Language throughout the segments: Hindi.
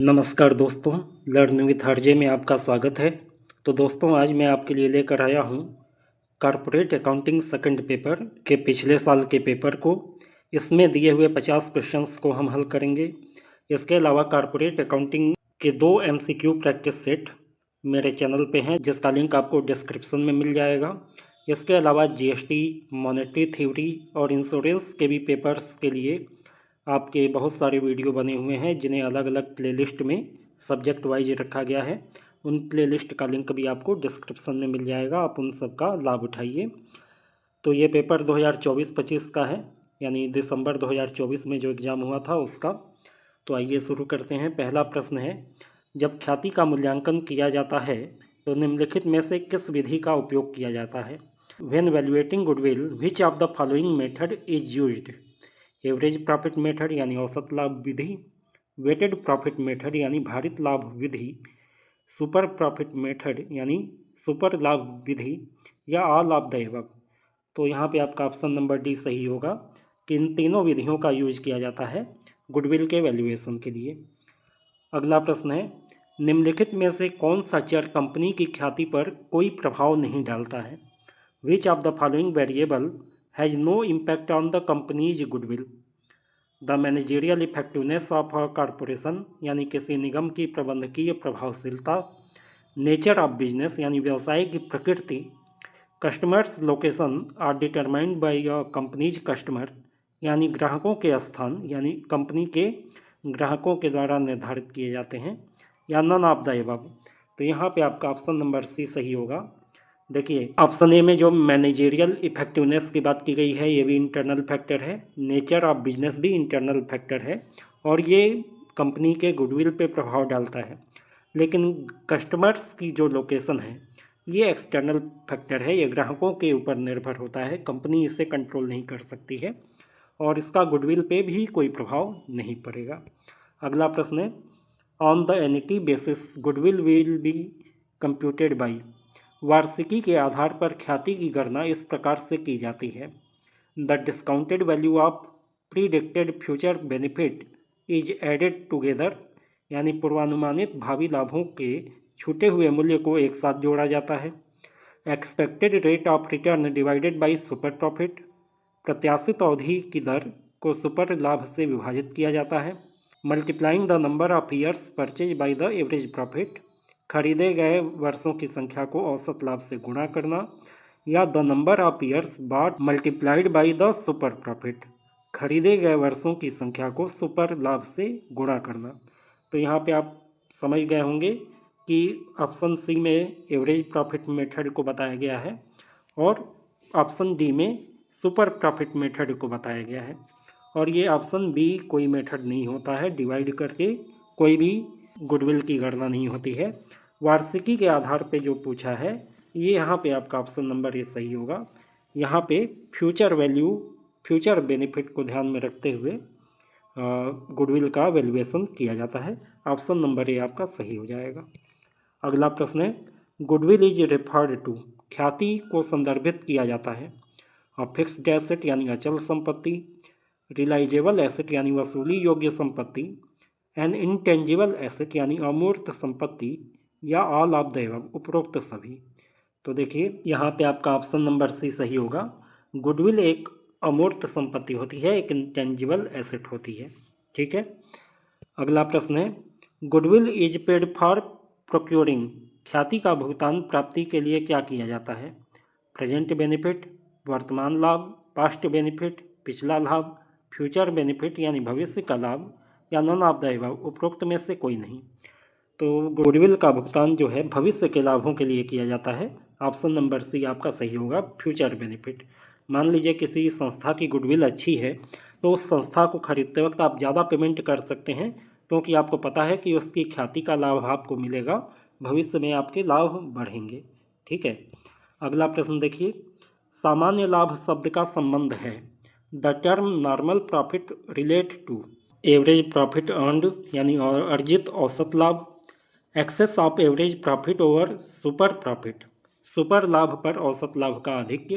नमस्कार दोस्तों, लर्न विथ आरजे में आपका स्वागत है। तो दोस्तों, आज मैं आपके लिए लेकर आया हूँ कॉर्पोरेट अकाउंटिंग सेकंड पेपर के पिछले साल के पेपर को। इसमें दिए हुए 50 क्वेश्चंस को हम हल करेंगे। इसके अलावा कॉर्पोरेट अकाउंटिंग के 2 MCQ प्रैक्टिस सेट मेरे चैनल पे हैं, जिसका लिंक आपको डिस्क्रिप्शन में मिल जाएगा। इसके अलावा GST, मॉनेटरी थ्योरी और इंश्योरेंस के भी पेपर्स के लिए आपके बहुत सारे वीडियो बने हुए हैं, जिन्हें अलग अलग प्लेलिस्ट में सब्जेक्ट वाइज रखा गया है। उन प्लेलिस्ट का लिंक भी आपको डिस्क्रिप्शन में मिल जाएगा, आप उन सब का लाभ उठाइए। तो ये पेपर 2024-25 का है, यानी दिसंबर 2024 में जो एग्ज़ाम हुआ था उसका। तो आइए शुरू करते हैं। पहला प्रश्न है, जब ख्याति का मूल्यांकन किया जाता है तो निम्नलिखित में से किस विधि का उपयोग किया जाता है? When evaluating goodwill which of the following method is used? Average profit method यानी औसत लाभ विधि, वेटेड प्रॉफिट मेथड यानी भारित लाभ विधि, सुपर प्रॉफिट मेथड यानी सुपर लाभ विधि, या ऑल ऑफ द एबव। तो यहाँ पे आपका ऑप्शन नंबर डी सही होगा कि इन तीनों विधियों का यूज किया जाता है गुडविल के वैल्यूएशन के लिए। अगला प्रश्न है, निम्नलिखित में से कौन सा चर कंपनी की ख्याति पर कोई प्रभाव नहीं डालता है? Which of the following variable has no impact on the company's goodwill? The managerial effectiveness of a corporation यानी किसी निगम की प्रबंधकीय प्रभावशीलता, नेचर ऑफ बिजनेस यानी व्यवसाय की प्रकृति, customers location are determined by a company's customer यानी ग्राहकों के स्थान यानी कंपनी के ग्राहकों के द्वारा निर्धारित किए जाते हैं, या नन ऑफ द एबव। तो यहाँ पे आपका ऑप्शन नंबर सी सही होगा। देखिए, ऑप्शन ए में जो मैनेजेरियल इफेक्टिवनेस की बात की गई है, ये भी इंटरनल फैक्टर है। नेचर ऑफ बिजनेस भी इंटरनल फैक्टर है और ये कंपनी के गुडविल पे प्रभाव डालता है। लेकिन कस्टमर्स की जो लोकेशन है ये एक्सटर्नल फैक्टर है, ये ग्राहकों के ऊपर निर्भर होता है, कंपनी इसे कंट्रोल नहीं कर सकती है और इसका गुडविल पे भी कोई प्रभाव नहीं पड़ेगा। अगला प्रश्न है, on the annuity basis goodwill will be computed by. वार्षिकी के आधार पर ख्याति की गणना इस प्रकार से की जाती है। The discounted value of predicted future benefit is added together यानी पूर्वानुमानित भावी लाभों के छूटे हुए मूल्य को एक साथ जोड़ा जाता है। Expected rate of return divided by super profit, प्रत्याशित अवधि की दर को सुपर लाभ से विभाजित किया जाता है। Multiplying the number of years purchase by the average profit, खरीदे गए वर्षों की संख्या को औसत लाभ से गुणा करना, या the number of years bought multiplied by the super profit, खरीदे गए वर्षों की संख्या को सुपर लाभ से गुणा करना। तो यहाँ पे आप समझ गए होंगे कि ऑप्शन सी में एवरेज प्रॉफिट मेथड को बताया गया है और ऑप्शन डी में सुपर प्रॉफिट मेथड को बताया गया है। और ये ऑप्शन बी कोई मेथड नहीं होता है, डिवाइड करके कोई भी गुडविल की गणना नहीं होती है। वार्षिकी के आधार पे जो पूछा है, ये यहाँ पे आपका ऑप्शन नंबर ये सही होगा। यहाँ पे फ्यूचर वैल्यू, फ्यूचर बेनिफिट को ध्यान में रखते हुए गुडविल का वैल्यूएशन किया जाता है। ऑप्शन नंबर ए आपका सही हो जाएगा। अगला प्रश्न है, गुडविल इज रेफर्ड टू, ख्याति को संदर्भित किया जाता है। फिक्स्ड एसेट यानी अचल संपत्ति, रिलाइजेबल एसेट यानी वसूली योग्य संपत्ति, एन इंटेंजिबल एसेट यानी अमूर्त संपत्ति, या ऑल ऑफ द एबव, उपरोक्त सभी। तो देखिए, यहाँ पे आपका ऑप्शन नंबर सी सही होगा। गुडविल एक अमूर्त संपत्ति होती है, एक इंटेंजिबल एसेट होती है। ठीक है। अगला प्रश्न है, goodwill is paid for procuring, ख्याति का भुगतान प्राप्ति के लिए क्या किया जाता है? प्रेजेंट बेनिफिट, वर्तमान लाभ, पास्ट बेनिफिट, पिछला लाभ, फ्यूचर बेनिफिट यानी भविष्य का लाभ, या नन ऑफ द एबव, उपरोक्त में से कोई नहीं। तो गुडविल का भुगतान जो है भविष्य के लाभों के लिए किया जाता है। ऑप्शन नंबर सी आपका सही होगा, फ्यूचर बेनिफिट। मान लीजिए किसी संस्था की गुडविल अच्छी है तो उस संस्था को खरीदते वक्त आप ज़्यादा पेमेंट कर सकते हैं, क्योंकि आपको पता है कि उसकी ख्याति का लाभ आपको मिलेगा, भविष्य में आपके लाभ बढ़ेंगे। ठीक है। अगला प्रश्न देखिए, सामान्य लाभ शब्द का संबंध है। The term normal profit relate to average profit earned यानी अर्जित औसत लाभ, excess of average profit over super profit, super लाभ पर औसत लाभ का आधिक्य,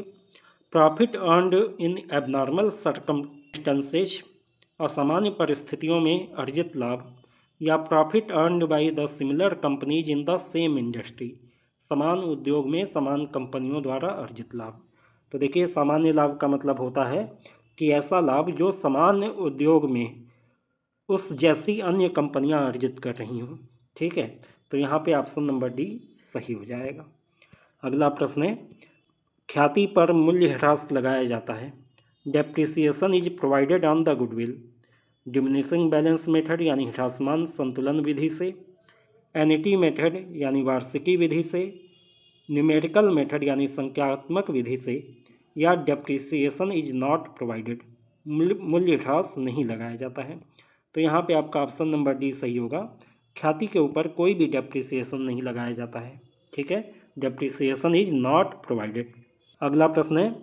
profit earned in abnormal circumstances, असामान्य परिस्थितियों में अर्जित लाभ, या profit earned by the similar companies in the same industry, समान उद्योग में समान कंपनियों द्वारा अर्जित लाभ। तो देखिए सामान्य लाभ का मतलब होता है कि ऐसा लाभ जो सामान्य उद्योग में उस जैसी अन्य कंपनियां अर्जित कर रही हों। ठीक है, तो यहाँ पे ऑप्शन नंबर डी सही हो जाएगा। अगला प्रश्न है, ख्याति पर मूल्य ह्रास लगाया जाता है। Depreciation is provided on the goodwill diminishing balance method यानी ह्रासमान संतुलन विधि से, एनिटी मेथड यानी वार्षिकी विधि से, न्यूमेरिकल मेथड यानी संख्यात्मक विधि से, या डेप्रिसिएशन इज नॉट प्रोवाइडेड मूल्य ह्रास नहीं लगाया जाता है। तो यहाँ पे आपका ऑप्शन नंबर डी सही होगा। ख्याति के ऊपर कोई भी डेप्रिसिएशन नहीं लगाया जाता है। ठीक है, डेप्रिसिएशन इज नॉट प्रोवाइडेड। अगला प्रश्न है,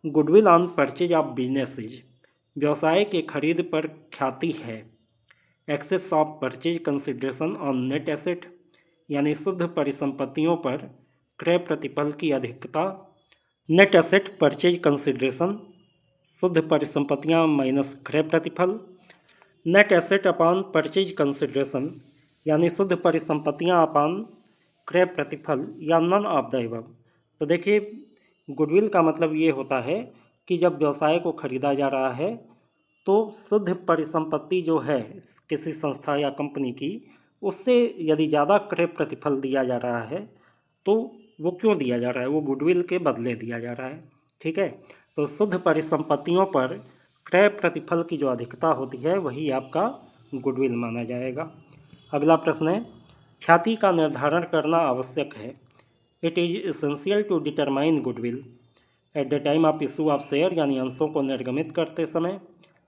goodwill on purchase of businesses, व्यवसाय के खरीद पर ख्याति है। Excess of purchase consideration on net asset यानी शुद्ध परिसंपत्तियों पर क्रय प्रतिफल की अधिकता। नेट एसेट परचेज कंसिडरेशन शुद्ध परिसंपत्तियां माइनस क्रय प्रतिफल। Net asset upon purchase consideration यानी शुद्ध परिसंपत्तियां अपॉन क्रय प्रतिफल, या नन ऑफ द अबव। तो देखिए गुडविल का मतलब ये होता है कि जब व्यवसाय को खरीदा जा रहा है तो शुद्ध परिसंपत्ति जो है किसी संस्था या कंपनी की, उससे यदि ज़्यादा क्रय प्रतिफल दिया जा रहा है तो वो क्यों दिया जा रहा है, वो गुडविल के बदले दिया जा रहा है। ठीक है, तो शुद्ध परिसंपत्तियों पर क्रय प्रतिफल की जो अधिकता होती है वही आपका गुडविल माना जाएगा। अगला प्रश्न है, ख्याति का निर्धारण करना आवश्यक है। It is essential to determine goodwill at the time of issue of share यानी अंशों को निर्गमित करते समय,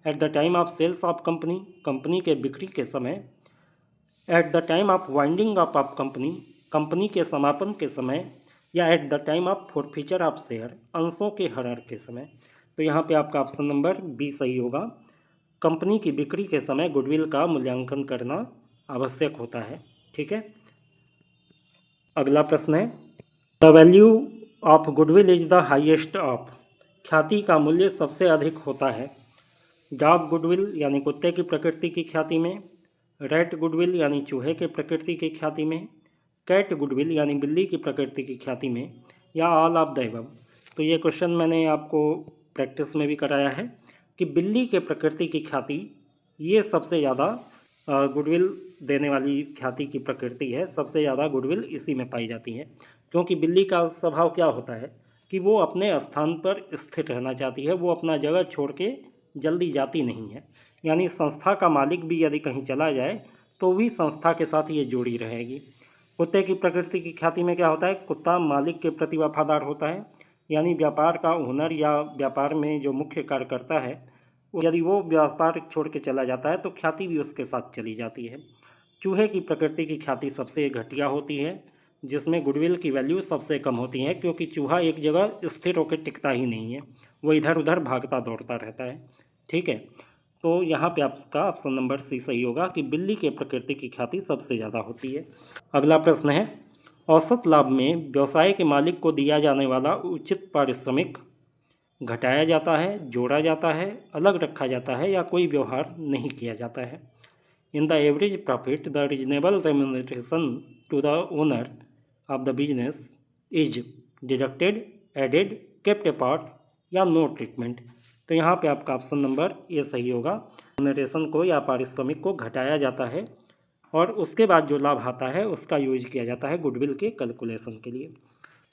at the time of sales of company company के बिक्री के समय, at the time of winding up of company company के समापन के समय, या at the time of forfeiture of share अंशों के हरण के समय। तो यहाँ पे आपका ऑप्शन नंबर बी सही होगा। कंपनी की बिक्री के समय गुडविल का मूल्यांकन करना आवश्यक होता है। ठीक है, अगला प्रश्न है, the value of goodwill is the highest of, ख्याति का मूल्य सबसे अधिक होता है। डॉग गुडविल यानी कुत्ते की प्रकृति की ख्याति में, रैट गुडविल यानी चूहे के प्रकृति की ख्याति में, कैट गुडविल यानी बिल्ली की प्रकृति की ख्याति में, या ऑल ऑफ द अबव। तो ये क्वेश्चन मैंने आपको प्रैक्टिस में भी कराया है कि बिल्ली के प्रकृति की ख्याति ये सबसे ज़्यादा गुडविल देने वाली ख्याति की प्रकृति है, सबसे ज़्यादा गुडविल इसी में पाई जाती है। क्योंकि बिल्ली का स्वभाव क्या होता है कि वो अपने स्थान पर स्थिर रहना चाहती है, वो अपना जगह छोड़ के जल्दी जाती नहीं है। यानी संस्था का मालिक भी यदि कहीं चला जाए तो भी संस्था के साथ ये जुड़ी रहेगी। कुत्ते की प्रकृति की ख्याति में क्या होता है, कुत्ता मालिक के प्रति वफादार होता है। यानी व्यापार का ओनर या व्यापार में जो मुख्य कार्य करता है यदि वो व्यापार छोड़ के चला जाता है तो ख्याति भी उसके साथ चली जाती है। चूहे की प्रकृति की ख्याति सबसे घटिया होती है, जिसमें गुडविल की वैल्यू सबसे कम होती है, क्योंकि चूहा एक जगह स्थिर होकर टिकता ही नहीं है, वो इधर उधर भागता दौड़ता रहता है। ठीक है, तो यहाँ पे आपका ऑप्शन नंबर सी सही होगा कि बिल्ली के प्रकृति की ख्याति सबसे ज़्यादा होती है। अगला प्रश्न है, औसत लाभ में व्यवसाय के मालिक को दिया जाने वाला उचित पारिश्रमिक घटाया जाता है, जोड़ा जाता है, अलग रखा जाता है, या कोई व्यवहार नहीं किया जाता है। In the average profit the reasonable remuneration to the owner of the business is deducted, added, kept apart, या नो ट्रीटमेंट। तो यहाँ पे आपका ऑप्शन नंबर ए सही होगा। रेम्यूनरेशन को या पारिश्रमिक को घटाया जाता है और उसके बाद जो लाभ आता है उसका यूज किया जाता है गुडविल के कैलकुलेशन के लिए।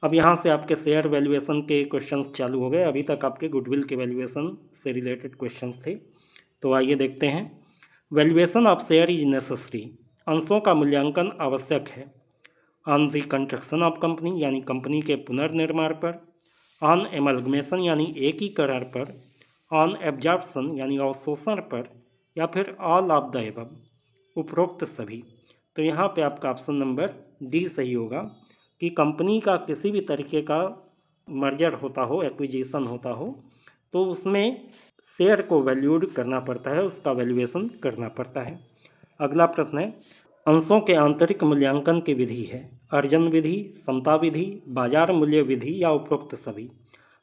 अब यहाँ से आपके शेयर वैल्यूएशन के क्वेश्चंस चालू हो गए। अभी तक आपके गुडविल के वैल्यूएशन से रिलेटेड क्वेश्चंस थे, तो आइए देखते हैं। Valuation of share is necessary, अंशों का मूल्यांकन आवश्यक है। ऑन रिकंस्ट्रक्शन ऑफ कंपनी यानी कंपनी के पुनर्निर्माण पर, ऑन एमलगमेशन यानी एकीकरण पर, ऑन एब्जॉर्प्शन यानी अवशोषण पर, या फिर ऑल ऑफ द एबव, उपरोक्त सभी। तो यहाँ पे आपका ऑप्शन नंबर डी सही होगा कि कंपनी का किसी भी तरीके का मर्जर होता हो, एक्विजिशन होता हो, तो उसमें शेयर को वैल्यूड करना पड़ता है, उसका वैल्यूएशन करना पड़ता है। अगला प्रश्न है, अंशों के आंतरिक मूल्यांकन की विधि है अर्जन विधि, समता विधि, बाजार मूल्य विधि, या उपरोक्त सभी।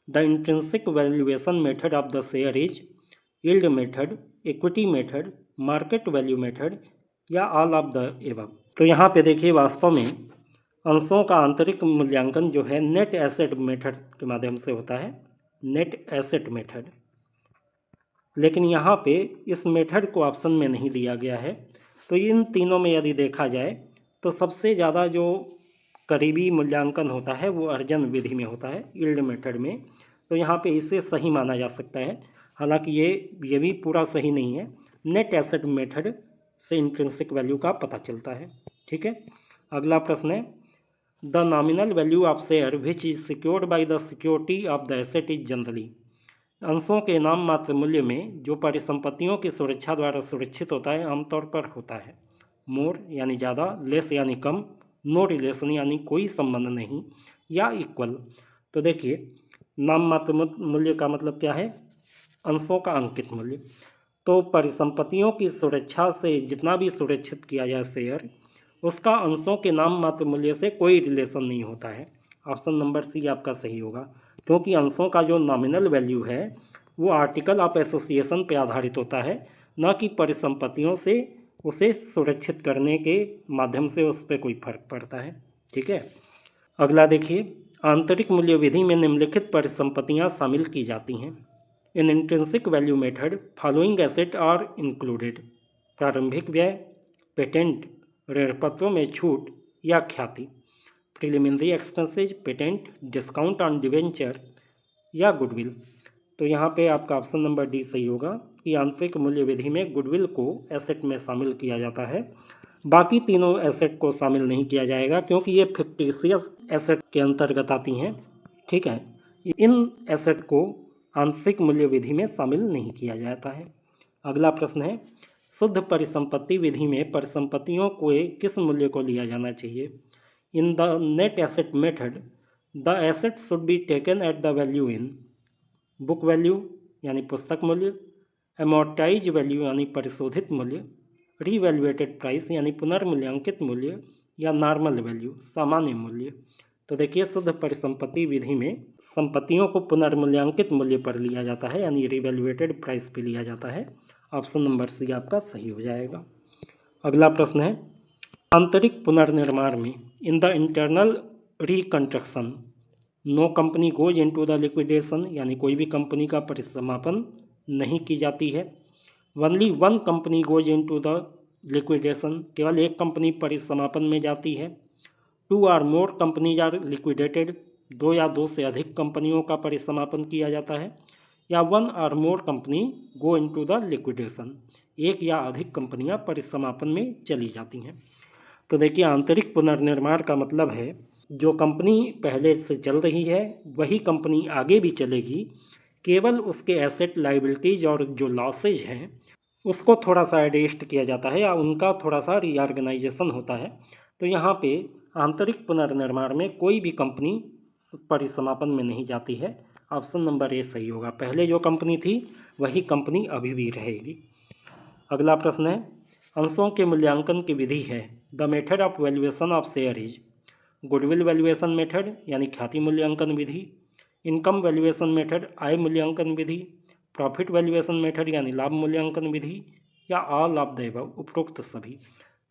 The intrinsic valuation method of the share is yield method, equity method, market value method, या ऑल ऑफ द एबव। तो यहाँ पे देखिए वास्तव में अंशों का आंतरिक मूल्यांकन जो है नेट एसेट मेथड के माध्यम से होता है, नेट एसेट मेथड। लेकिन यहाँ पे इस मेथड को ऑप्शन में नहीं दिया गया है। तो इन तीनों में यदि देखा जाए तो सबसे ज़्यादा जो करीबी मूल्यांकन होता है वो अर्जन विधि में होता है, यील्ड मेथड में। तो यहाँ पे इसे सही माना जा सकता है, हालांकि ये भी पूरा सही नहीं है। नेट एसेट मेथड से इंट्रिंसिक वैल्यू का पता चलता है। ठीक है, अगला प्रश्न है the nominal value of share which is secured by the security of the asset is generally. अंशों के नाम मात्र मूल्य में जो परिसंपत्तियों की सुरक्षा द्वारा सुरक्षित होता है आमतौर पर होता है मोर यानी ज़्यादा, लेस यानी कम, नो रिलेशन यानी कोई संबंध नहीं, या इक्वल। तो देखिए नाम मात्र मूल्य का मतलब क्या है, अंशों का अंकित मूल्य। तो परिसंपत्तियों की सुरक्षा से जितना भी सुरक्षित किया जाए शेयर, उसका अंशों के नाम मात्र मूल्य से कोई रिलेशन नहीं होता है। ऑप्शन नंबर सी आपका सही होगा, क्योंकि अंशों का जो नॉमिनल वैल्यू है वो आर्टिकल ऑफ एसोसिएशन पर आधारित होता है, न कि परिसंपत्तियों से उसे सुरक्षित करने के माध्यम से उस पर कोई फर्क पड़ता है। ठीक है, अगला देखिए आंतरिक मूल्य विधि में निम्नलिखित परिसंपत्तियां शामिल की जाती हैं। In intrinsic value method following asset are included. प्रारंभिक व्यय, पेटेंट, ऋणपत्रों में छूट या ख्याति, preliminary expenses, patent, discount on debenture या गुडविल। तो यहाँ पे आपका ऑप्शन नंबर डी सही होगा कि आंतरिक मूल्य विधि में गुडविल को एसेट में शामिल किया जाता है। बाकी तीनों एसेट को शामिल नहीं किया जाएगा क्योंकि ये फिक्टिशियस एसेट के अंतर्गत आती हैं। ठीक है, इन एसेट को आंतरिक मूल्य विधि में शामिल नहीं किया जाता है। अगला प्रश्न है शुद्ध परिसंपत्ति विधि में परिसंपत्तियों को किस मूल्य को लिया जाना चाहिए। In the net asset method the asset should be taken at the value in book value यानी पुस्तक मूल्य, एमोर्टाइज वैल्यू यानी परिशोधित मूल्य, रीवैल्यूएटेड प्राइस यानी पुनर्मूल्यांकित मूल्य, या नॉर्मल वैल्यू सामान्य मूल्य। तो देखिए शुद्ध परिसंपत्ति विधि में संपत्तियों को पुनर्मूल्यांकित मूल्य पर लिया जाता है यानी रिवैल्यूएटेड प्राइस पे लिया जाता है। ऑप्शन नंबर सी आपका सही हो जाएगा। अगला प्रश्न है आंतरिक पुनर्निर्माण में in the internal reconstruction no company goes into the liquidation यानी कोई भी कंपनी का परिसमापन नहीं की जाती है। Only one company goes into the liquidation, केवल एक कंपनी परिसमापन में जाती है। Two or more companies are liquidated, दो या दो से अधिक कंपनियों का परिसमापन किया जाता है। या one or more company go into the liquidation, एक या अधिक कंपनियां परिसमापन में चली जाती हैं। तो देखिए आंतरिक पुनर्निर्माण का मतलब है जो कंपनी पहले से चल रही है वही कंपनी आगे भी चलेगी, केवल उसके एसेट लाइबिलिटीज और जो लॉसेज हैं उसको थोड़ा सा एडजस्ट किया जाता है या उनका थोड़ा सा रीऑर्गेनाइजेशन होता है। तो यहाँ पे आंतरिक पुनर्निर्माण में कोई भी कंपनी परिसमापन में नहीं जाती है। ऑप्शन नंबर ए सही होगा, पहले जो कंपनी थी वही कंपनी अभी भी रहेगी। अगला प्रश्न है अंशों के मूल्यांकन की विधि है the method of valuation of share is goodwill valuation method यानी ख्याति मूल्यांकन विधि, इनकम वैल्यूएशन मेथड आय मूल्यांकन विधि, प्रॉफिट वैल्यूएशन मेथड यानी लाभ मूल्यांकन विधि, या ऑल ऑफ द अबव उपरोक्त सभी।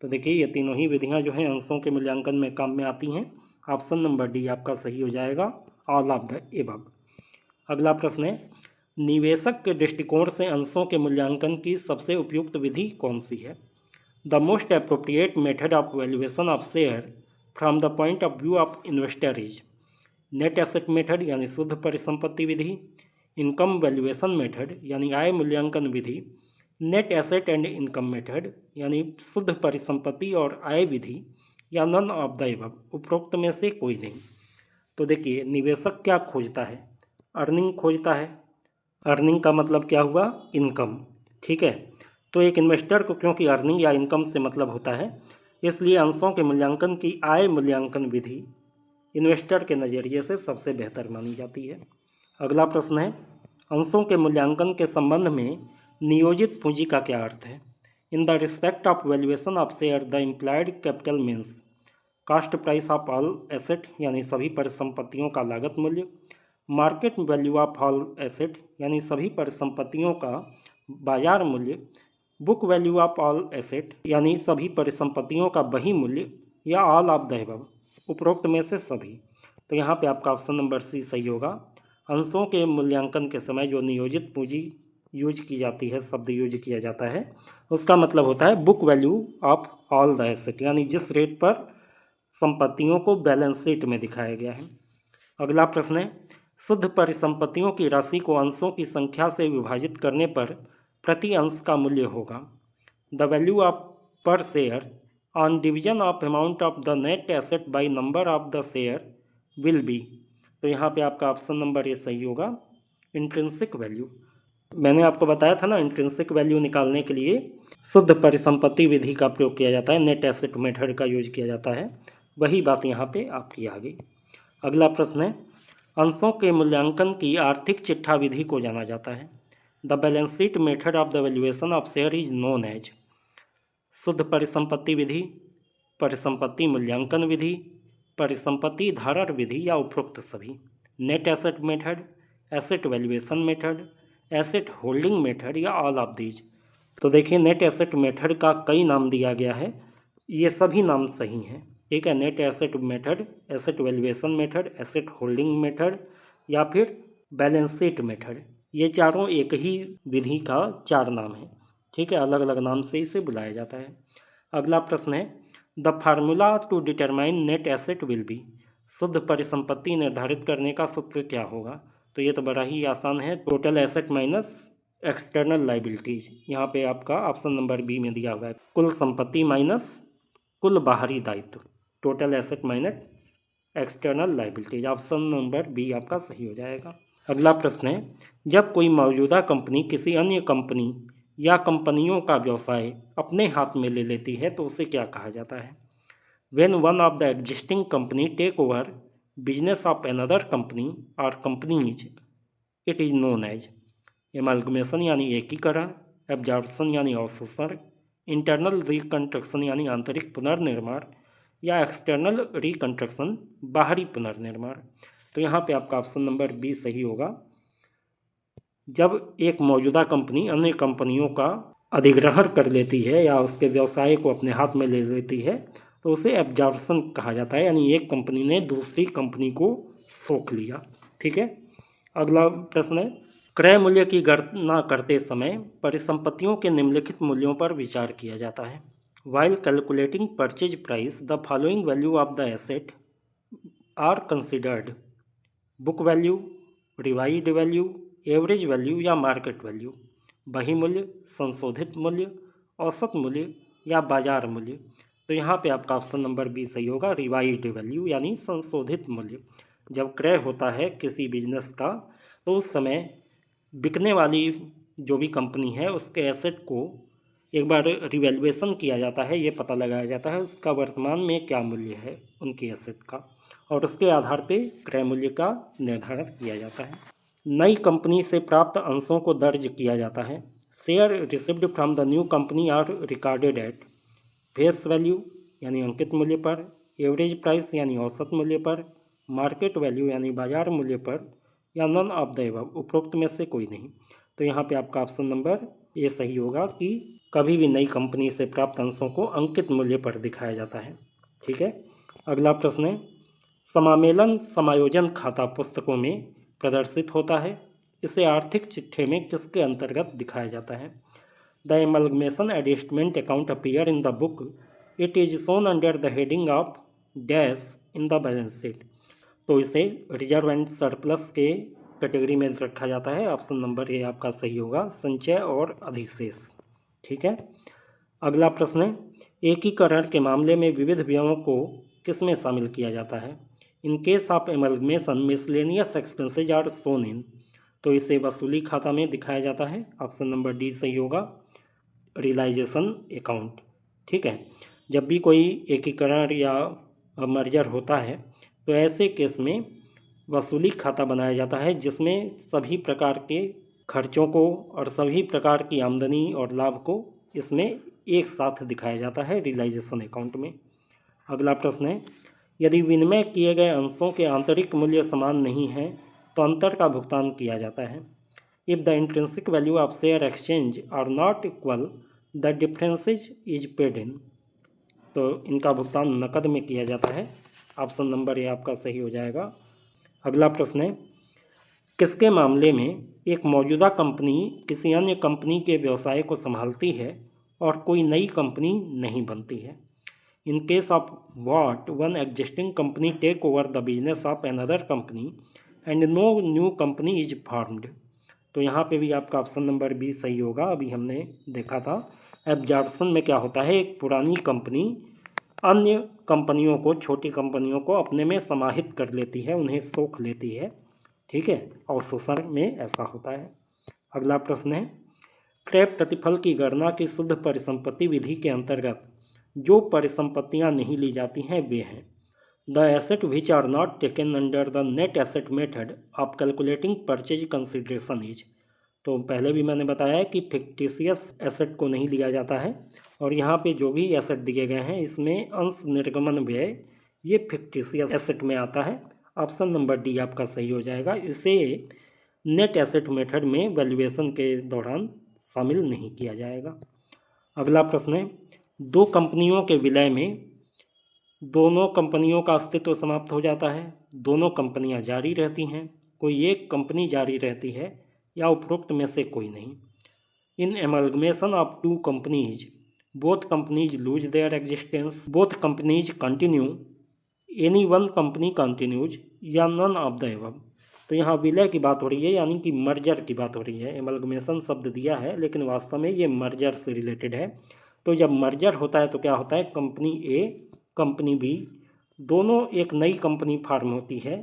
तो देखिए ये तीनों ही विधियां जो हैं अंशों के मूल्यांकन में काम में आती हैं। ऑप्शन नंबर डी आपका सही हो जाएगा, ऑल ऑफ द अबव। अगला प्रश्न है निवेशक के दृष्टिकोण से अंशों के मूल्यांकन की सबसे उपयुक्त विधि कौन सी है। The most appropriate method of valuation of share from the point of view of investor is net asset method यानी शुद्ध परिसंपत्ति विधि, इनकम वैल्यूएशन मेथड यानी आय मूल्यांकन विधि, net asset and income method यानी शुद्ध परिसंपत्ति और आय विधि, या नन ऑफ द अबव उपरोक्त में से कोई नहीं। तो देखिए निवेशक क्या खोजता है, अर्निंग खोजता है। अर्निंग का मतलब क्या हुआ, इनकम। ठीक है, तो एक इन्वेस्टर को क्योंकि अर्निंग या इनकम से मतलब होता है, इसलिए अंशों के मूल्यांकन की आय मूल्यांकन विधि इन्वेस्टर के नज़रिए से सबसे बेहतर मानी जाती है। अगला प्रश्न है अंशों के मूल्यांकन के संबंध में नियोजित पूंजी का क्या अर्थ है। In the respect of valuation of share the implied capital means cost price of all asset यानी सभी परिसंपत्तियों का लागत मूल्य, market value of all asset यानी सभी परिसंपत्तियों का बाजार मूल्य, book value of all asset यानी सभी परिसंपत्तियों का वही मूल्य, या ऑल ऑफ द अबव, उपरोक्त में से सभी। तो यहाँ पे आपका ऑप्शन नंबर सी सही होगा। अंशों के मूल्यांकन के समय जो नियोजित पूंजी यूज की जाती है, शब्द यूज किया जाता है, उसका मतलब होता है book value of all the asset, यानी जिस रेट पर संपत्तियों को बैलेंस शीट में दिखाया गया है। अगला प्रश्न है, शुद्ध परिसंपत्तियों की राशि को अंशों की संख्या से विभाजित करने पर प्रति अंश का मूल्य होगा। द वैल्यू ऑफ पर share on division of amount of the net asset by number of the share will be. तो यहाँ पे आपका ऑप्शन नंबर ए सही होगा, इंट्रिंसिक वैल्यू। मैंने आपको बताया था ना, इंट्रिंसिक वैल्यू निकालने के लिए शुद्ध परिसंपत्ति विधि का प्रयोग किया जाता है, नेट एसेट मेथड का यूज किया जाता है। वही बात यहाँ पे आपकी आ गई। अगला प्रश्न है, अंशों के मूल्यांकन की आर्थिक चिट्ठा विधि को जाना जाता है। The balance sheet method of the valuation of share is known as. शुद्ध परिसंपत्ति विधि, परिसंपत्ति मूल्यांकन विधि, परिसंपत्ति धारण विधि, या उपरोक्त सभी। Net asset method, asset valuation method, asset holding method, या ऑल ऑफ दीज। तो देखिए, नेट एसेट मेथड का कई नाम दिया गया है, ये सभी नाम सही हैं। ठीक है, net asset method, asset valuation method, asset holding method, या फिर बैलेंस शीट मेथड, ये चारों एक ही विधि का चार नाम है। ठीक है, अलग अलग नाम से इसे बुलाया जाता है। अगला प्रश्न है, the formula to determine net asset will be. शुद्ध परिसंपत्ति निर्धारित करने का सूत्र क्या होगा? तो ये तो बड़ा ही आसान है, total asset minus external liabilities. यहाँ पे आपका ऑप्शन नंबर बी में दिया हुआ है, कुल संपत्ति माइनस कुल बाहरी दायित्व, total asset minus external liabilities. Option number B आपका सही हो जाएगा। अगला प्रश्न है, जब कोई मौजूदा कंपनी किसी अन्य कंपनी या कंपनियों का व्यवसाय अपने हाथ में ले लेती है तो उसे क्या कहा जाता है? When one of the existing company take over business of another company or companies, it is known as amalgamation यानी एकीकरण, एब्जॉर्प्शन यानी अवशोषण, इंटरनल रिकंस्ट्रक्शन यानी आंतरिक पुनर्निर्माण, या एक्सटर्नल रिकंस्ट्रक्शन बाहरी पुनर्निर्माण। तो यहाँ पे आपका ऑप्शन नंबर बी सही होगा। जब एक मौजूदा कंपनी अन्य कंपनियों का अधिग्रहण कर लेती है या उसके व्यवसाय को अपने हाथ में ले लेती है तो उसे एब्जॉर्प्शन कहा जाता है, यानी एक कंपनी ने दूसरी कंपनी को सोख लिया। ठीक है, अगला प्रश्न है, क्रय मूल्य की गणना करते समय परिसंपत्तियों के निम्नलिखित मूल्यों पर विचार किया जाता है। While calculating purchase price the following value of the asset are considered: book value, revised value, average value, या मार्केट वैल्यू। वही मूल्य, संशोधित मूल्य, औसत मूल्य, या बाजार मूल्य। तो यहाँ पे आपका ऑप्शन नंबर बी सही होगा, रिवाइज्ड वैल्यू यानी संशोधित मूल्य। जब क्रय होता है किसी बिजनेस का तो उस समय बिकने वाली जो भी कंपनी है उसके एसेट को एक बार रिवैल्यूएशन किया जाता है, ये पता लगाया जाता है उसका वर्तमान में क्या मूल्य है उनकी एसेट का, और उसके आधार पे क्रय मूल्य का निर्धारण किया जाता है। नई कंपनी से प्राप्त अंशों को दर्ज किया जाता है। Share received from the new company are recorded at face value यानी अंकित मूल्य पर, एवरेज प्राइस यानी औसत मूल्य पर, मार्केट वैल्यू यानी बाजार मूल्य पर, या नन ऑफ द अबव, उपरोक्त में से कोई नहीं। तो यहाँ पे आपका ऑप्शन नंबर ये सही होगा कि कभी भी नई कंपनी से प्राप्त अंशों को अंकित मूल्य पर दिखाया जाता है। ठीक है, अगला प्रश्न है, समामेलन समायोजन खाता पुस्तकों में प्रदर्शित होता है, इसे आर्थिक चिट्ठे में किसके अंतर्गत दिखाया जाता है? The amalgamation adjustment account appear in the book. It is shown under the heading of dash in the balance sheet. तो इसे रिजर्व एंड सरप्लस के कैटेगरी में रखा जाता है। ऑप्शन नंबर ए आपका सही होगा, संचय और अधिशेष। ठीक है, अगला प्रश्न है, एकीकरण के मामले में विविध व्ययों को किस में शामिल किया जाता है? In case of amalgamation miscellaneous expenses are shown in. तो इसे वसूली खाता में दिखाया जाता है। ऑप्शन नंबर डी सही होगा, रियलाइजेशन अकाउंट। ठीक है, जब भी कोई एकीकरण या मर्जर होता है तो ऐसे केस में वसूली खाता बनाया जाता है जिसमें सभी प्रकार के खर्चों को और सभी प्रकार की आमदनी और लाभ को इसमें एक साथ दिखाया जाता है रियलाइजेशन अकाउंट में। अगला प्रश्न है, यदि विनिमय किए गए अंशों के आंतरिक मूल्य समान नहीं है तो अंतर का भुगतान किया जाता है। If the intrinsic value of share exchange are not equal the differences is paid in, तो इनका भुगतान नकद में किया जाता है। ऑप्शन नंबर ए आपका सही हो जाएगा। अगला प्रश्न है, किसके मामले में एक मौजूदा कंपनी किसी अन्य कंपनी के व्यवसाय को संभालती है और कोई नई कंपनी नहीं बनती है? In case of what one existing company take over the business of another company and no new company is formed. तो यहाँ पे भी आपका ऑप्शन नंबर बी सही होगा। अभी हमने देखा था एब्जॉर्प्शन में क्या होता है, एक पुरानी कंपनी अन्य कंपनियों को, छोटी कंपनियों को अपने में समाहित कर लेती है, उन्हें सोख लेती है, ठीक है, अवशोषण में ऐसा होता है। अगला प्रश्न है, क्रय प्रतिफल की गणना की शुद्ध परिसंपत्ति विधि के अंतर्गत जो परिसंपत्तियां नहीं ली जाती हैं वे हैं the asset which are not taken under the net asset method of calculating purchase consideration is. तो पहले भी मैंने बताया है कि फिक्टिशियस एसेट को नहीं लिया जाता है, और यहाँ पे जो भी एसेट दिए गए हैं इसमें अंश निर्गमन व्यय ये फिक्टिशियस एसेट में आता है। ऑप्शन नंबर डी आपका सही हो जाएगा। इसे नेट एसेट मेथड में वैल्यूएशन के दौरान शामिल नहीं किया जाएगा। अगला प्रश्न है, दो कंपनियों के विलय में दोनों कंपनियों का अस्तित्व समाप्त हो जाता है, दोनों कंपनियां जारी रहती हैं, कोई एक कंपनी जारी रहती है या उपरोक्त में से कोई नहीं। In amalgamation of two companies both companies lose their existence, both companies continue, any one company continues या नन ऑफ द एबव। तो यहाँ विलय की बात हो रही है, यानी कि मर्जर की बात हो रही है। एमलगमेशन शब्द दिया है लेकिन वास्तव में ये मर्जर से रिलेटेड है। तो जब मर्जर होता है तो क्या होता है, कंपनी ए कंपनी बी दोनों एक नई कंपनी फार्म होती है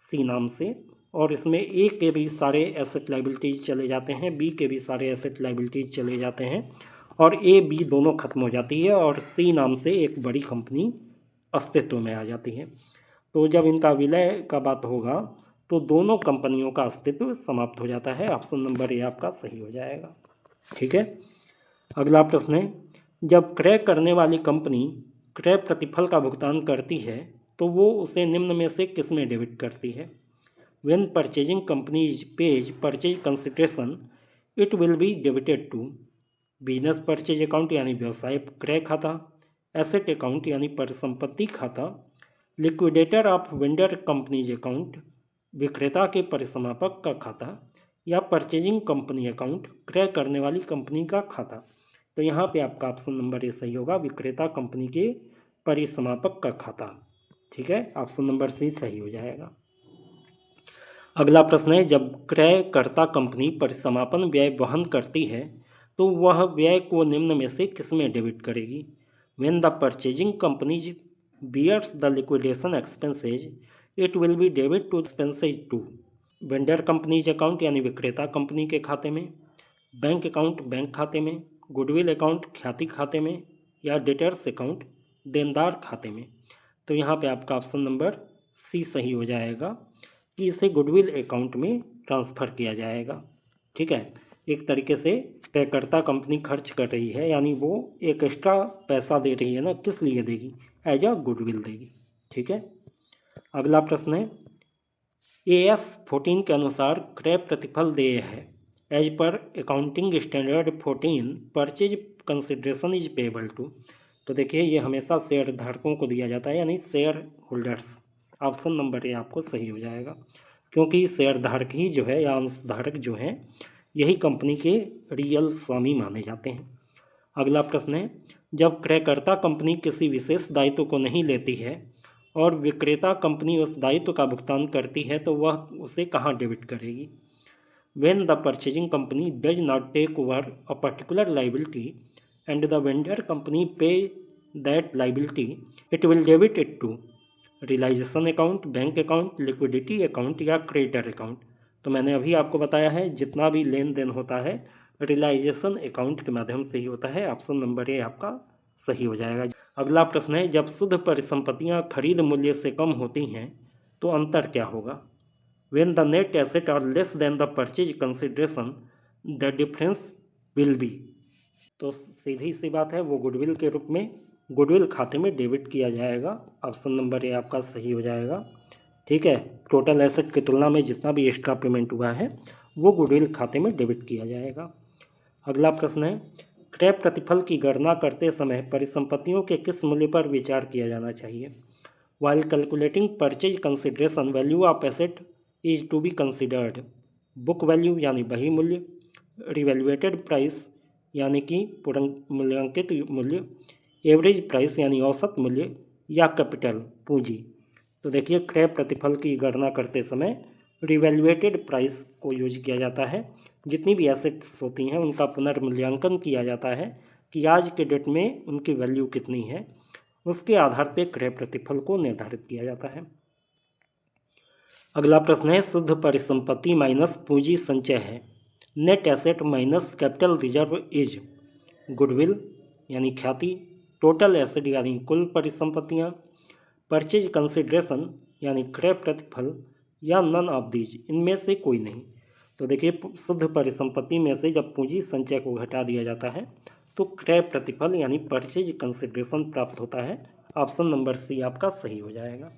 सी नाम से, और इसमें ए के भी सारे एसेट लाइबिलिटीज चले जाते हैं, बी के भी सारे एसेट लाइबिलिटीज चले जाते हैं, और ए बी दोनों खत्म हो जाती है और सी नाम से एक बड़ी कंपनी अस्तित्व में आ जाती है। तो जब इनका विलय का बात होगा तो दोनों कंपनियों का अस्तित्व समाप्त हो जाता है। ऑप्शन नंबर ए आपका सही हो जाएगा, ठीक है। अगला प्रश्न है, जब क्रय करने वाली कंपनी क्रय प्रतिफल का भुगतान करती है तो वो उसे निम्न में से किस में डेबिट करती है? When purchasing company pays purchase consideration it will be debited to business purchase account यानी व्यवसाय क्रय खाता, एसेट अकाउंट यानी परिसंपत्ति खाता, liquidator of vendor company's account विक्रेता के परिसमापक का खाता, या परचेजिंग कंपनी अकाउंट क्रय करने वाली कंपनी का खाता। तो यहाँ पे आपका ऑप्शन नंबर ए सही होगा, विक्रेता कंपनी के परिसमापक का खाता, ठीक है। ऑप्शन नंबर सी सही हो जाएगा। अगला प्रश्न है, जब क्रयकर्ता कंपनी परिसमापन व्यय वहन करती है तो वह व्यय को निम्न में से किस में डेबिट करेगी? When the purchasing company's bears the liquidation expenses it will be debit to expenses to vendor company's account यानी विक्रेता कंपनी के खाते में, बैंक अकाउंट बैंक खाते में, गुडविल अकाउंट ख्याति खाते में, या डेटर्स अकाउंट देनदार खाते में। तो यहाँ पे आपका ऑप्शन नंबर सी सही हो जाएगा कि इसे गुडविल अकाउंट में ट्रांसफ़र किया जाएगा, ठीक है। एक तरीके से क्रयकर्ता कंपनी खर्च कर रही है, यानी वो एक एक्स्ट्रा पैसा दे रही है ना, किस लिए देगी? एज अ गुडविल देगी, ठीक है। अगला प्रश्न है, AS 14 के अनुसार क्रय प्रतिफल देय है। As per accounting standard 14 purchase consideration is payable to. तो देखिए ये हमेशा शेयर धारकों को दिया जाता है, यानी share holders. Option number A आपको सही हो जाएगा, क्योंकि शेयर धारक ही जो है या अंश धारक जो हैं यही कंपनी के रियल स्वामी माने जाते हैं। अगला प्रश्न है, जब क्रयकर्ता कंपनी किसी विशेष दायित्व को नहीं लेती है और विक्रेता कंपनी उस दायित्व का भुगतान करती है तो वह उसे कहाँ डेबिट करेगी? When the purchasing company does not take over a particular liability and the vendor company pay that liability, it will debit it to realization account, bank account, liquidity account या क्रेडिटर अकाउंट। तो मैंने अभी आपको बताया है जितना भी लेन देन होता है रियलाइजेशन अकाउंट के माध्यम से ही होता है। ऑप्शन नंबर ए आपका सही हो जाएगा। अगला प्रश्न है, जब शुद्ध परिसंपत्तियां खरीद मूल्य से कम होती हैं तो अंतर क्या होगा? When the net asset are less than the purchase consideration, the difference will be। तो सीधी सी बात है, वो गुडविल के रूप में गुडविल खाते में डेबिट किया जाएगा। ऑप्शन नंबर ए आपका सही हो जाएगा, ठीक है। टोटल एसेट की तुलना में जितना भी एक्स्ट्रा पेमेंट हुआ है वो गुडविल खाते में डेबिट किया जाएगा। अगला प्रश्न है, क्रय प्रतिफल की गणना करते समय परिसंपत्तियों के किस मूल्य पर विचार किया जाना चाहिए? While calculating purchase consideration, value of asset is to be considered book value यानी बही मूल्य, रिवैल्यूएटेड प्राइस यानी कि मूल्यांकित मूल्य, एवरेज प्राइस यानी औसत मूल्य, या कैपिटल पूंजी। तो देखिए क्रय प्रतिफल की गणना करते समय रिवैल्यूएटेड प्राइस को यूज किया जाता है। जितनी भी एसेट्स होती हैं उनका पुनर्मूल्यांकन किया जाता है कि आज के डेट में उनकी वैल्यू कितनी है, उसके आधार पर क्रय प्रतिफल को निर्धारित किया जाता है। अगला प्रश्न है शुद्ध परिसंपत्ति माइनस पूंजी संचय है। Net asset minus capital reserve is goodwill यानी ख्याति, टोटल एसेट यानी कुल परिसंपत्तियाँ, परचेज कंसिडरेशन यानी क्रय प्रतिफल, या नन ऑफ दीज इनमें से कोई नहीं। तो देखिए शुद्ध परिसंपत्ति में से जब पूंजी संचय को घटा दिया जाता है तो क्रय प्रतिफल यानी परचेज कंसिडरेशन प्राप्त होता है। ऑप्शन नंबर सी आपका सही हो जाएगा।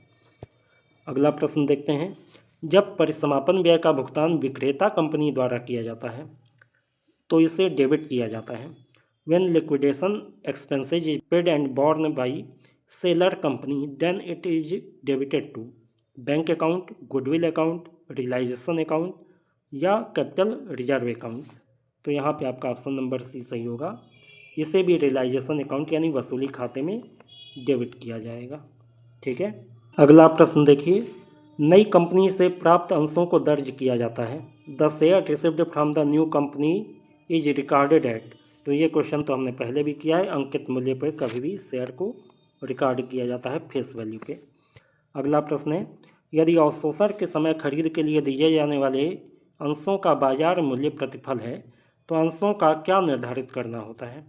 अगला प्रश्न देखते हैं, जब परिसमापन व्यय का भुगतान विक्रेता कंपनी द्वारा किया जाता है तो इसे डेबिट किया जाता है। When liquidation expenses is paid and borne by seller company then it is debited to bank account, goodwill account, realisation account, या कैपिटल रिजर्व अकाउंट। तो यहाँ पे आपका ऑप्शन नंबर सी सही होगा। इसे भी रियलाइजेशन अकाउंट यानी वसूली खाते में डेबिट किया जाएगा। ठीक है। अगला प्रश्न देखिए, नई कंपनी से प्राप्त अंशों को दर्ज किया जाता है। The share received from the new company is recorded at. तो ये क्वेश्चन तो हमने पहले भी किया है। अंकित मूल्य पर कभी भी शेयर को रिकॉर्ड किया जाता है फेस वैल्यू पे। अगला प्रश्न है, यदि अवशोषण के समय खरीद के लिए दिए जाने वाले अंशों का बाजार मूल्य प्रतिफल है तो अंशों का क्या निर्धारित करना होता है?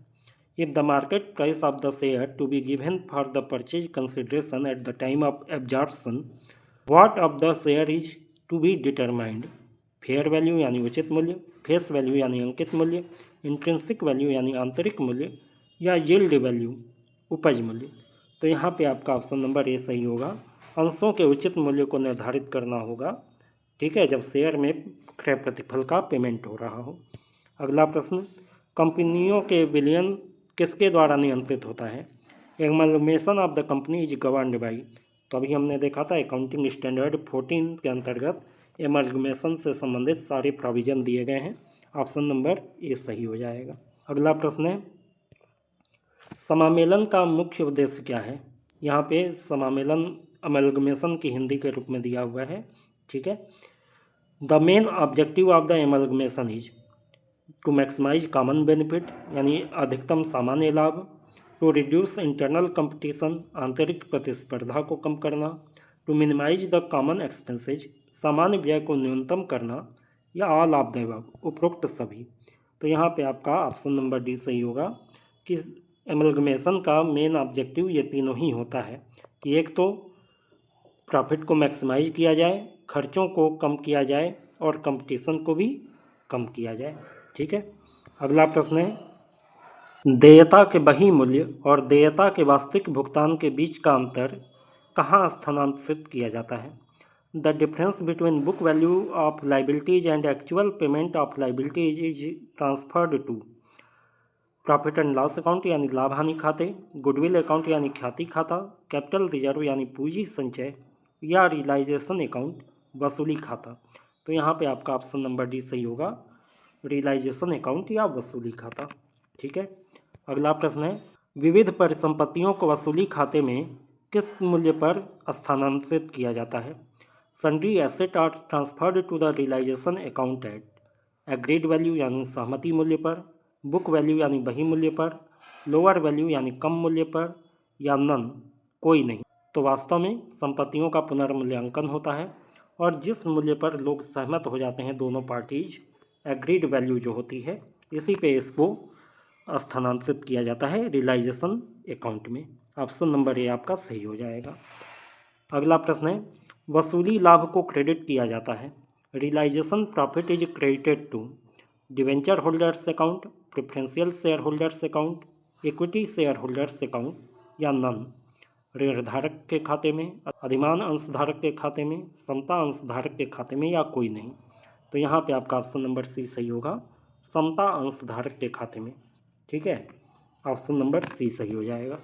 If the market price of the share to be given for the purchase consideration at the time of absorption, what of the share is to be determined? Fair value यानी उचित मूल्य, फेस वैल्यू यानी अंकित मूल्य, इंट्रिंसिक वैल्यू यानी आंतरिक मूल्य, या यील्ड वैल्यू उपज मूल्य। तो यहाँ पे आपका ऑप्शन नंबर ए सही होगा। अंशों के उचित मूल्य को निर्धारित करना होगा, ठीक है, जब शेयर में क्रय प्रतिफल का पेमेंट हो रहा हो। अगला प्रश्न, कंपनियों के विलयन किसके द्वारा नियंत्रित होता है? Amalgamation of the company is governed by. तो अभी हमने देखा था अकाउंटिंग स्टैंडर्ड 14 के अंतर्गत एमलगमेशन से संबंधित सारे प्रोविजन दिए गए हैं। ऑप्शन नंबर ए सही हो जाएगा। अगला प्रश्न है, समामेलन का मुख्य उद्देश्य क्या है? यहाँ पे समामेलन अमलगमेशन की हिंदी के रूप में दिया हुआ है। ठीक है। The main objective of the amalgamation is to maximise common benefit यानी अधिकतम सामान्य लाभ, टू रिड्यूस इंटरनल कंपटीशन आंतरिक प्रतिस्पर्धा को कम करना, to minimise the common expenses सामान्य व्यय को न्यूनतम करना, या ऑल ऑफ द अबव उपरोक्त सभी। तो यहाँ पे आपका ऑप्शन नंबर डी सही होगा कि एमलगमेशन का मेन ऑब्जेक्टिव ये तीनों ही होता है कि एक तो प्रॉफिट को मैक्सिमाइज किया जाए, खर्चों को कम किया जाए और कंपटीशन को भी कम किया जाए। ठीक है। अगला प्रश्न है, देयता के बही मूल्य और देयता के वास्तविक भुगतान के बीच का अंतर कहाँ स्थानांतरित किया जाता है? The difference between book value of liabilities and actual payment of liabilities is transferred to profit and loss account यानी लाभ हानि खाते, गुडविल अकाउंट यानी ख्याति खाता, कैपिटल रिजर्व यानी पूंजी संचय, या रियलाइजेशन अकाउंट वसूली खाता। तो यहाँ पे आपका ऑप्शन नंबर डी सही होगा, रियलाइजेशन अकाउंट या वसूली खाता। ठीक है। अगला प्रश्न है, विविध परिसंपत्तियों को वसूली खाते में किस मूल्य पर स्थानांतरित किया जाता है? Sundry asset are transferred to the realisation account at agreed value यानी सहमति मूल्य पर, बुक वैल्यू यानी बही मूल्य पर, लोअर वैल्यू यानी कम मूल्य पर, या नन कोई नहीं। तो वास्तव में संपत्तियों का पुनर्मूल्यांकन होता है और जिस मूल्य पर लोग सहमत हो जाते हैं दोनों पार्टीज, एग्रीड वैल्यू जो होती है, इसी पे इसको स्थानांतरित किया जाता है रियलाइजेशन अकाउंट में। ऑप्शन नंबर ए आपका सही हो जाएगा। अगला प्रश्न है, वसूली लाभ को क्रेडिट किया जाता है। Realisation profit is credited to debenture holders account, preferential share holders account, equity share holders account, या नन ऋणधारक के खाते में, अधिमान अंशधारक के खाते में, समता अंशधारक के खाते में, या कोई नहीं। तो यहाँ पे आपका ऑप्शन नंबर सी सही होगा, समता अंशधारक के खाते में। ठीक है, ऑप्शन नंबर सी सही हो जाएगा।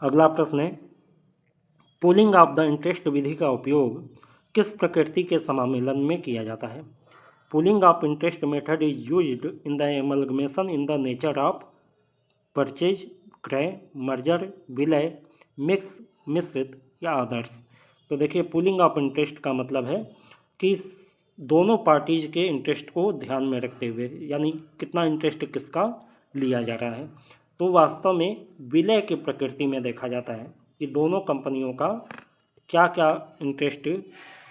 अगला प्रश्न है, पूलिंग ऑफ द इंटरेस्ट विधि का उपयोग किस प्रकृति के समामेलन में किया जाता है? Pooling of interest method is used in the amalgamation in the nature of purchase, क्रय, मर्जर, विलय, मिक्स, मिश्रित या अदर्स। तो देखिए, पूलिंग ऑफ इंटरेस्ट का मतलब है कि दोनों पार्टीज के इंटरेस्ट को ध्यान में रखते हुए, यानी कितना इंटरेस्ट किसका लिया जा रहा है। तो वास्तव में विलय की प्रकृति में देखा जाता है कि दोनों कंपनियों का क्या क्या इंटरेस्ट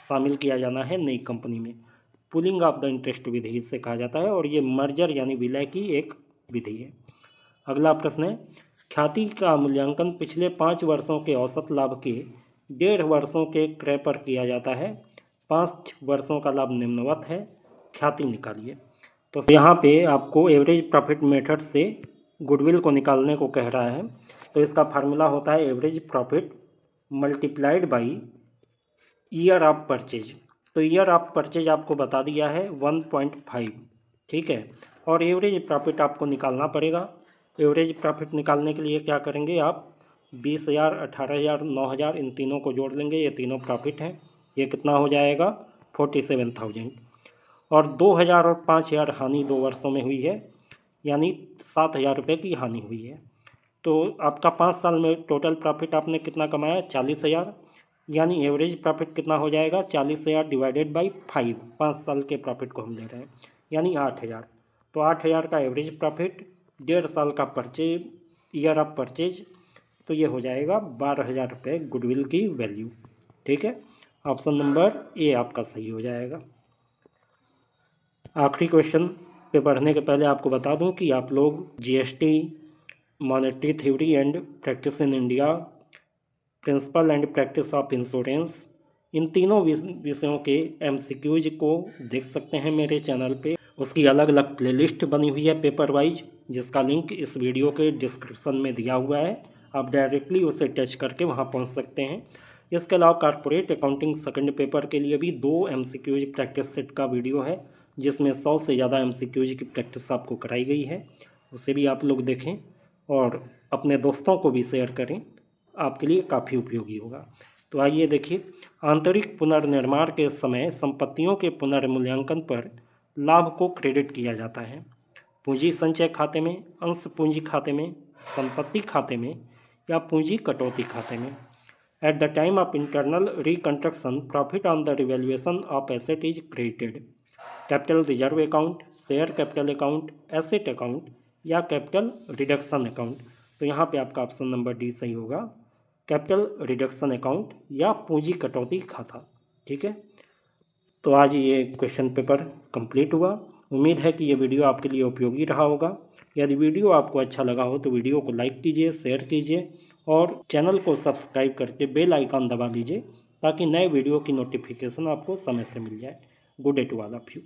शामिल किया जाना है नई कंपनी में। पूलिंग ऑफ द इंटरेस्ट विधि से कहा जाता है और ये मर्जर यानी विलय की एक विधि है। अगला प्रश्न है, ख्याति का मूल्यांकन पिछले 5 वर्षों के औसत लाभ के 1.5 वर्षों के क्रय पर किया जाता है। 5 वर्षों का लाभ निम्नवत है, ख्याति निकालिए। तो यहाँ पे आपको एवरेज प्रॉफिट मेथड से गुडविल को निकालने को कह रहा है। तो इसका फार्मूला होता है average profit multiplied by year of purchase. तो ईयर ऑफ परचेज आपको बता दिया है 1.5, ठीक है। और एवरेज प्रॉफिट आपको निकालना पड़ेगा। एवरेज प्रॉफिट निकालने के लिए क्या करेंगे आप, 20,000, 18,000, 9,000 इन तीनों को जोड़ लेंगे। ये तीनों प्रॉफिट हैं। ये कितना हो जाएगा, 47,000। और 2,000 और 5,000 हानि 2 वर्षों में हुई है, यानी 7,000 रुपये की हानि हुई है। तो आपका 5 साल में टोटल प्रॉफिट आपने कितना कमाया, 40,000। यानी एवरेज प्रॉफिट कितना हो जाएगा, 40,000 डिवाइडेड बाई 5। 5 साल के प्रॉफिट को हम ले रहे हैं, यानी 8,000। तो 8,000 का एवरेज प्रॉफिट, 1.5 साल का परचेज, ईयर ऑफ परचेज, तो ये हो जाएगा 12,000 रुपये गुडविल की वैल्यू, ठीक है। ऑप्शन नंबर ए आपका सही हो जाएगा। आखिरी क्वेश्चन पे बढ़ने के पहले आपको बता दूं कि आप लोग GST, monetary theory and practice in India, principle and practice of insurance, इन तीनों विषयों के एमसीक्यूज को देख सकते हैं मेरे चैनल पे। उसकी अलग अलग प्लेलिस्ट बनी हुई है पेपर वाइज, जिसका लिंक इस वीडियो के डिस्क्रिप्शन में दिया हुआ है। आप डायरेक्टली उसे टच करके वहां पहुंच सकते हैं। इसके अलावा कॉर्पोरेट अकाउंटिंग सेकंड पेपर के लिए भी 2 एमसीक्यूज प्रैक्टिस सेट का वीडियो है, जिसमें 100 से ज़्यादा एमसीक्यूज की प्रैक्टिस आपको कराई गई है। उसे भी आप लोग देखें और अपने दोस्तों को भी शेयर करें, आपके लिए काफ़ी उपयोगी होगा। तो आइए देखिए, आंतरिक पुनर्निर्माण के समय संपत्तियों के पुनर्मूल्यांकन पर लाभ को क्रेडिट किया जाता है। पूंजी संचय खाते में, अंश पूंजी खाते में, संपत्ति खाते में या पूंजी कटौती खाते में। Eight the time of internal reconstruction profit on the revaluation of asset is credited. Capital reserve account, share capital account, asset account या कैपिटल रिडक्शन अकाउंट। तो यहाँ पे आपका ऑप्शन नंबर डी सही होगा, कैपिटल रिडक्शन अकाउंट या पूंजी कटौती खाता, ठीक है। तो आज ये क्वेश्चन पेपर कंप्लीट हुआ। उम्मीद है कि ये वीडियो आपके लिए उपयोगी रहा होगा। यदि वीडियो आपको अच्छा लगा हो तो वीडियो को लाइक कीजिए, शेयर कीजिए और चैनल को सब्सक्राइब करके बेल आइकन दबा दीजिए, ताकि नए वीडियो की नोटिफिकेशन आपको समय से मिल जाए। Good day to all of you.